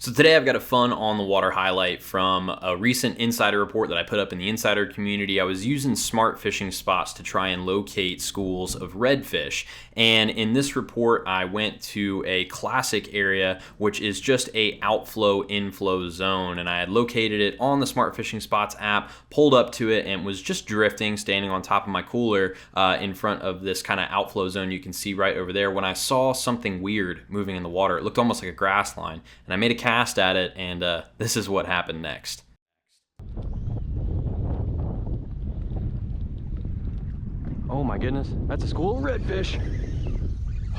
So today I've got a fun on the water highlight from a recent insider report that I put up in the insider community. I was using smart fishing spots to try and locate schools of redfish. And in this report, I went to a classic area, which is just a outflow inflow zone. And I had located it on the smart fishing spots app, pulled up to it and was just drifting, standing on top of my cooler in front of this kind of outflow zone you can see right over there, when I saw something weird moving in the water. It looked almost like a grass line. And I made a cast at it, and this is what happened next. Oh my goodness, that's a school of redfish.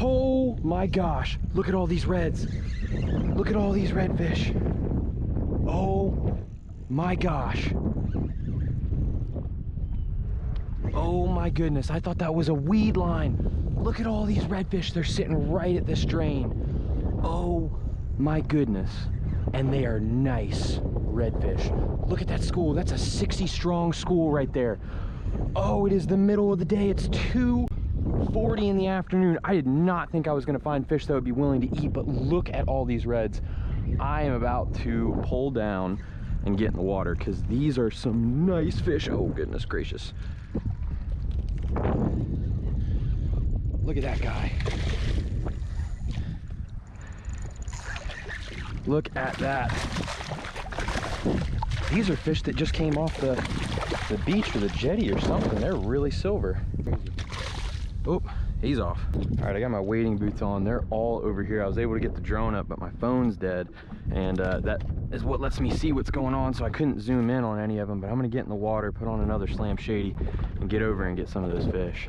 Oh my gosh, look at all these reds. Look at all these redfish. Oh my gosh. Oh my goodness, I thought that was a weed line. Look at all these redfish, they're sitting right at this drain. Oh my goodness. And they are nice redfish. Look at that school. That's a 60 strong school right there. Oh, it is the middle of the day. It's 2:40 in the afternoon. I did not think I was going to find fish that would be willing to eat, but look at all these reds. I am about to pull down and get in the water because these are some nice fish. Oh, goodness gracious. Look at that guy. Look at that. These are fish that just came off the beach or the jetty or something. They're really silver. Oh, he's off. All right, I got my wading boots on. They're all over here. I was able to get the drone up, but my phone's dead. And that is what lets me see what's going on, so I couldn't zoom in on any of them. But I'm gonna get in the water, put on another Slam Shady, and get over and get some of those fish.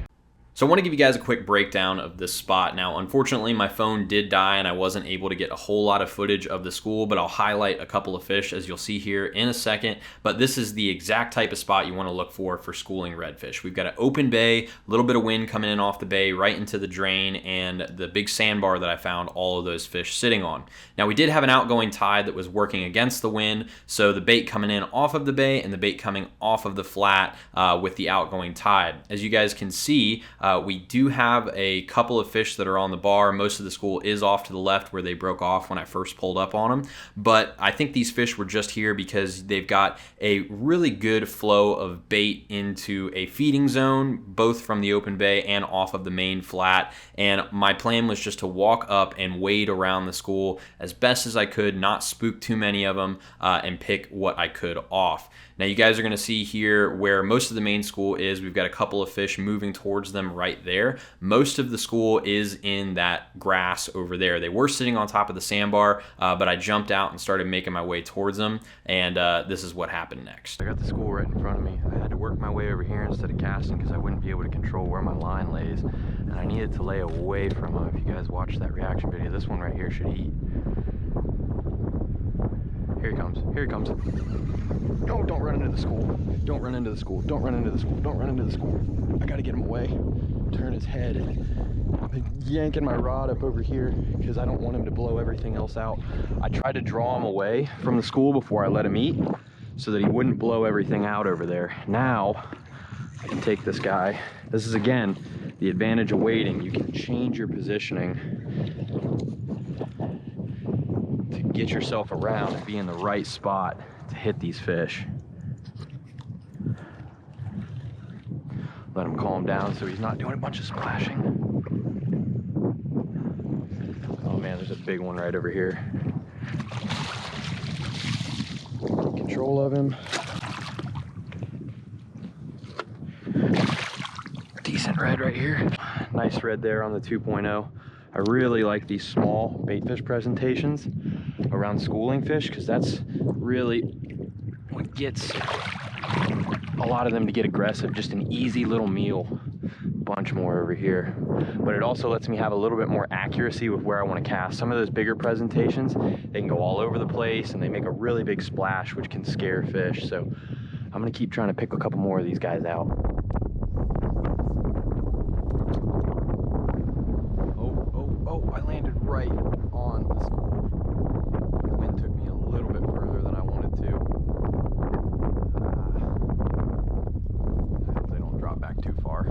So I want to give you guys a quick breakdown of this spot. Now, unfortunately, my phone did die and I wasn't able to get a whole lot of footage of the school, but I'll highlight a couple of fish as you'll see here in a second. But this is the exact type of spot you want to look for schooling redfish. We've got an open bay, a little bit of wind coming in off the bay right into the drain, and the big sandbar that I found all of those fish sitting on. Now, we did have an outgoing tide that was working against the wind, so the bait coming in off of the bay and the bait coming off of the flat with the outgoing tide. As you guys can see, we do have a couple of fish that are on the bar. Most of the school is off to the left where they broke off when I first pulled up on them. But I think these fish were just here because they've got a really good flow of bait into a feeding zone, both from the open bay and off of the main flat. And my plan was just to walk up and wade around the school as best as I could, not spook too many of them, and pick what I could off. Now you guys are going to see here where most of the main school is. We've got a couple of fish moving towards them right there. Most of the school is in that grass over there. They were sitting on top of the sandbar, but I jumped out and started making my way towards them, and this is what happened next. I got the school right in front of me. I had to work my way over here instead of casting because I wouldn't be able to control where my line lays, and I needed to lay away from them. If you guys watched that reaction video, this one right here should eat. Here he comes. Here he comes. No, don't run into the school. Don't run into the school. Don't run into the school. Don't run into the school. I gotta get him away. Turn his head. I've been yanking my rod up over here because I don't want him to blow everything else out. I tried to draw him away from the school before I let him eat so that he wouldn't blow everything out over there. Now I can take this guy. This is, again, the advantage of wading. You can change your positioning to get yourself around and be in the right spot to hit these fish. Let him calm down so he's not doing a bunch of splashing. Oh man, there's a big one right over here. Control of him. Decent red right here. Nice red there on the 2.0. I really like these small bait fish presentations around schooling fish because that's really what gets a lot of them to get aggressive. Just an easy little meal. Bunch more over here, but it also lets me have a little bit more accuracy with where I want to cast. Some of those bigger presentations, they can go all over the place and they make a really big splash, which can scare fish. So I'm gonna keep trying to pick a couple more of these guys out. Oh, I landed right on the school. The wind took me a little bit further than I wanted to. I hope they don't drop back too far.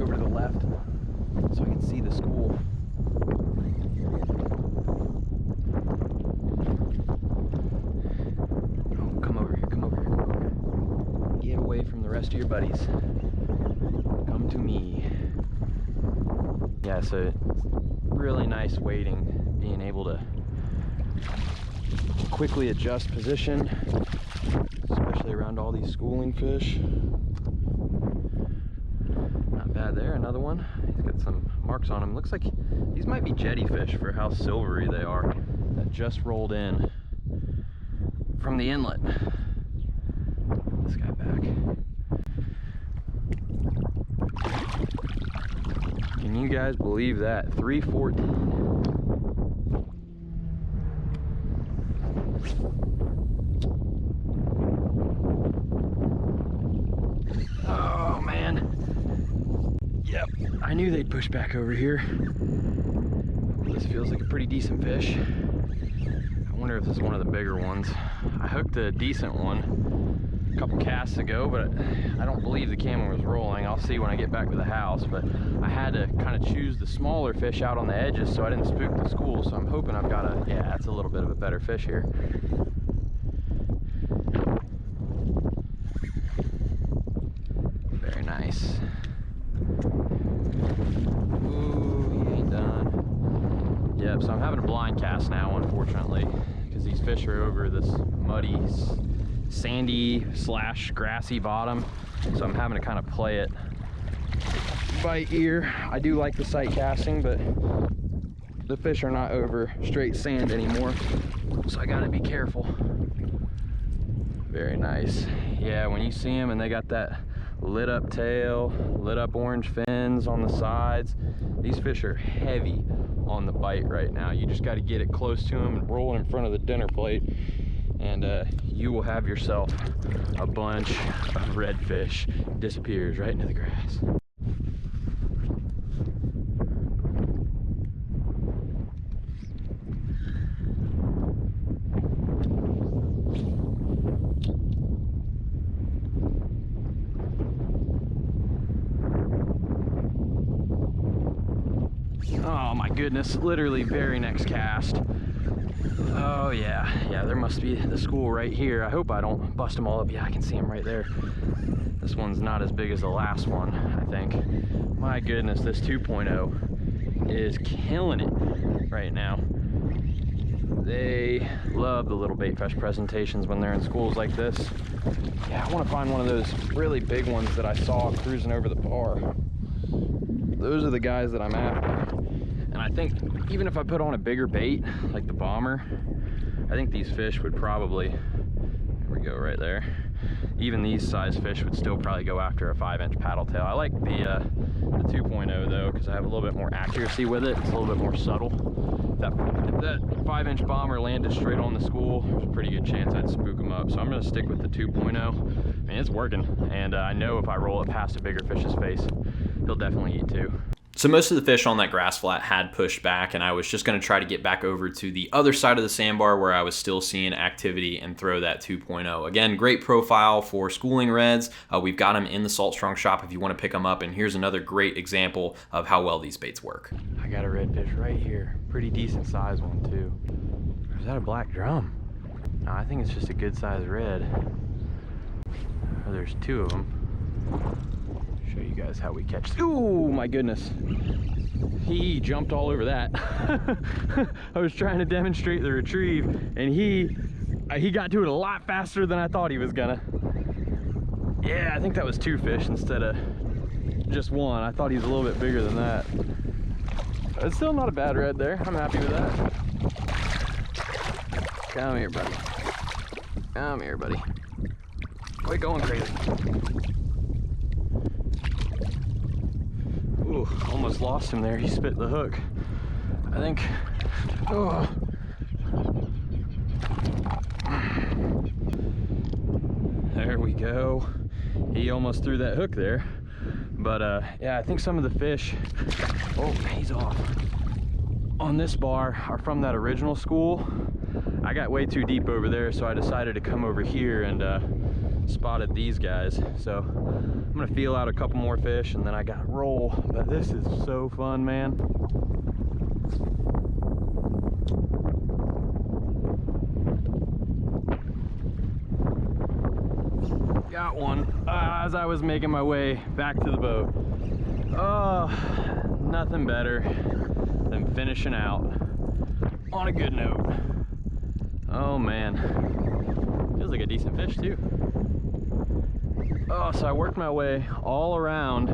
back over to the left so I can see the school. Oh, come over here, come over here, come over here. Get away from the rest of your buddies. Come to me. Yeah, so really nice wading, being able to quickly adjust position, especially around all these schooling fish. Not bad there, another one. He's got some marks on him. Looks like these might be jettyfish for how silvery they are, that just rolled in from the inlet. This guy back. Can you guys believe that? 314. Oh man. Yep, I knew they'd push back over here. This feels like a pretty decent fish. I wonder if this is one of the bigger ones. I hooked a decent one a couple casts ago, but I don't believe the camera was rolling. I'll see when I get back to the house, but I had to kind of choose the smaller fish out on the edges so I didn't spook the school, so I'm hoping I've got a, yeah, that's a little bit of a better fish here. Very nice. Ooh, he ain't done. Yep, so I'm having a blind cast now, unfortunately, because these fish are over this muddy, sandy / grassy bottom, so I'm having to kind of play it by ear. I do like the sight casting, but the fish are not over straight sand anymore, so I gotta be careful. Very nice. Yeah, when you see them and they got that lit up tail, lit up orange fins on the sides, these fish are heavy on the bite right now. You just got to get it close to them and roll it in front of the dinner plate, and you will have yourself a bunch of redfish. Disappears right into the grass. Oh my goodness, literally very next cast. Oh yeah, there must be the school right here. I hope I don't bust them all up. Yeah, I can see them right there. This one's not as big as the last one, I think. My goodness, this 2.0 is killing it right now. They love the little bait fish presentations when they're in schools like this. Yeah, I want to find one of those really big ones that I saw cruising over the bar. Those are the guys that I'm after. And I think even if I put on a bigger bait, like the bomber, I think these fish would probably, there we go right there, even these size fish would still probably go after a 5-inch paddle tail. I like the 2.0 though, because I have a little bit more accuracy with it. It's a little bit more subtle. If that 5-inch bomber landed straight on the school, there's a pretty good chance I'd spook them up. So I'm going to stick with the 2.0. I mean, it's working, and I know if I roll it past a bigger fish's face, he'll definitely eat too. So most of the fish on that grass flat had pushed back, and I was just going to try to get back over to the other side of the sandbar where I was still seeing activity and throw that 2.0. Again, great profile for schooling reds. We've got them in the Salt Strong shop if you want to pick them up, and here's another great example of how well these baits work. I got a redfish right here. Pretty decent size one too. Or is that a black drum? No, I think it's just a good size red. Oh, there's two of them. Show you guys how we catch. Ooh, my goodness. He jumped all over that. I was trying to demonstrate the retrieve, and he got to it a lot faster than I thought he was gonna. Yeah, I think that was 2 fish instead of just 1. I thought he was a little bit bigger than that. It's still not a bad red there. I'm happy with that. Come here, buddy. Come here, buddy. Quit going crazy. Ooh, almost lost him there. He spit the hook. I think. Oh. There we go. He almost threw that hook there. But yeah, I think some of the fish, oh, he's off, on this bar are from that original school. I got way too deep over there, so I decided to come over here and spotted these guys. So I'm gonna feel out a couple more fish and then I gotta roll. But this is so fun, man. Got one as I was making my way back to the boat. Oh, nothing better than finishing out on a good note. Oh man, feels like a decent fish too. Oh, so I worked my way all around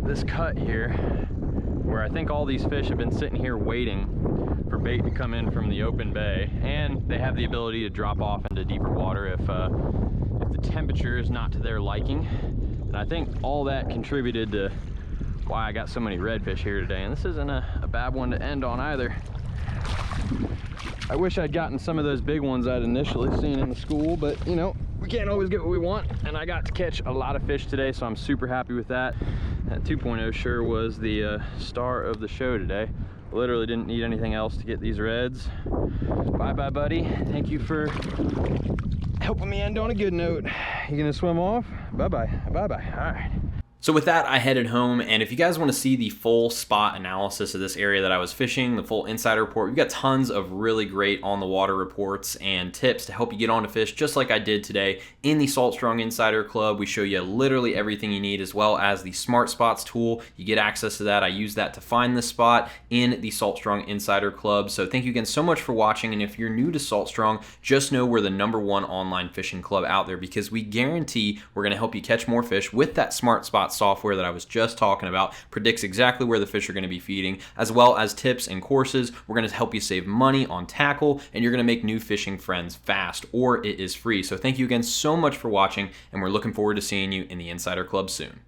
this cut here where I think all these fish have been sitting here waiting for bait to come in from the open bay, and they have the ability to drop off into deeper water if the temperature is not to their liking. And I think all that contributed to why I got so many redfish here today. And this isn't a bad one to end on either. I wish I'd gotten some of those big ones I'd initially seen in the school, but you know, we can't always get what we want. And I got to catch a lot of fish today, so I'm super happy with that. That 2.0 sure was the star of the show today. Literally didn't need anything else to get these reds. Bye-bye, buddy. Thank you for helping me end on a good note. You gonna swim off? Bye-bye, bye-bye, all right. So with that, I headed home, and if you guys want to see the full spot analysis of this area that I was fishing, the full insider report, we've got tons of really great on the water reports and tips to help you get on to fish, just like I did today in the Salt Strong Insider Club. We show you literally everything you need, as well as the Smart Spots tool. You get access to that. I use that to find the spot in the Salt Strong Insider Club. So thank you again so much for watching, and if you're new to Salt Strong, just know we're the #1 online fishing club out there, because we guarantee we're going to help you catch more fish with that Smart Spots software that I was just talking about. Predicts exactly where the fish are going to be feeding, as well as tips and courses. We're going to help you save money on tackle, and you're going to make new fishing friends fast, or it is free. So thank you again so much for watching, and we're looking forward to seeing you in the Insider Club soon.